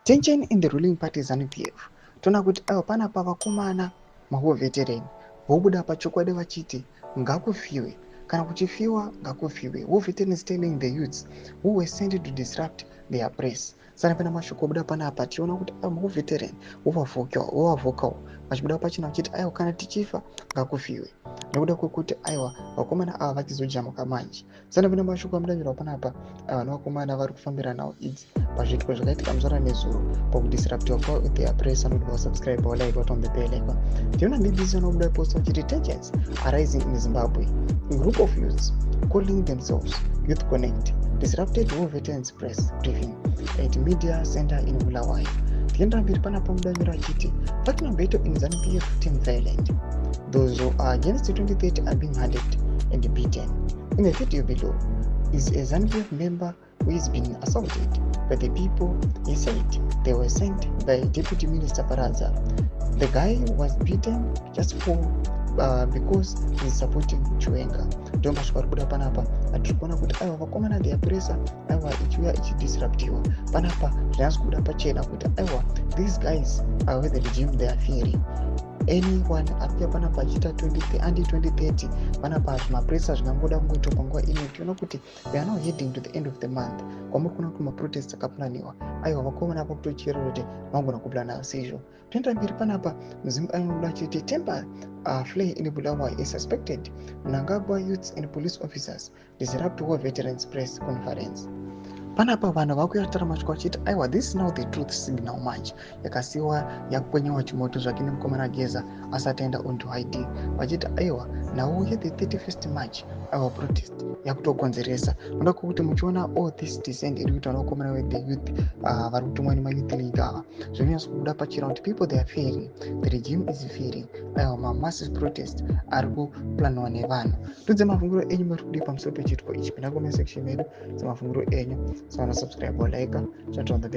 Tension in the ruling party ZANU-PF. Tona kuti avo panapa vakomana mawo veteran vobuda pachokwadi vachiti ngakufiwe kana kuchifiwa ngakufiwe. War veterans telling the youths who were sent to disrupt their press. Sana pana mashoko buda panapa tiona kuti war veteran wovavhokawo vachibuda pachina vachiti aiwa kana tichifa ngakufiwe nekuda kwekuti aiwa vakomana ava vachizojamuka manje. Sana pana mashoko amudanjirwa panapa vana vakomana vari kufambira nawo idzi pazviitiko zvakaitika muzvara nezuro pakudisruptiwa kwavo their press anoti vasubscribe walike what on the bell icon. Tiona BBC vanobuda posta vachiti tensions are rising in Zimbabwe. A group of youths calling themselves Youth Connect disrupted war veterans press briefing at media center in Bulawayo. Tienda mbiri panapa mudanjira achiti fighting battle in ZANU-PF turn violent. Those who are against the 2030 are being handed and beaten. In the video below is a ZANU-PF member who is being assaulted by the people he said they were sent by Deputy Minister Baraza. The guy was beaten just because he's supporting Chiwenga. Ndomba shikaribuda panapa atirikuona kuti aiwa vakomana their pressa aiwa ichiuya ichidisruptiwa panapa zvinyazi kubuda pachena kuti aiwa these guys are with the regime they are fearing. Anyone akuya panapa achiita under 2030 panapa zvimapresa zvingangoda kungoitwa panguva ino. Tiona kuti we are now heading to the end of the month kwamuri kuona kuti maprotest akaplaniwa aiwa vakomana vakutochera kuti vangona kuplana seizvo. Toenda mberi panapa muzimu anobuda achiti temper flay in Bulawayo is suspected. Mnangagwa youths and police officers disrupt war veterans press conference. Panapa vanhu vakuyatara masvika vachiti aiwa this is now the truth signal manje yakasiwa yakwenyewa chimoto zvake nemukomana Geza asati aenda onto ID vachiti aiwa nauye the 31st March our protest yakutokonzeresa. Noda kuti muchiona all this descent iri kuita vanakomana with the youth vari kutumwa nemayouth league ava zvinonyatsa kubuda pachena kuti people they are fearing, the regime is fearing. Aiwa mamassive protest ari kuplanwa nevanhu. Tudze mafunguro enyu muri kudi pamusoro pechitiko ichi. Pinda comment section medu semafunguro enyu. So subscribe or like, chat on the bell.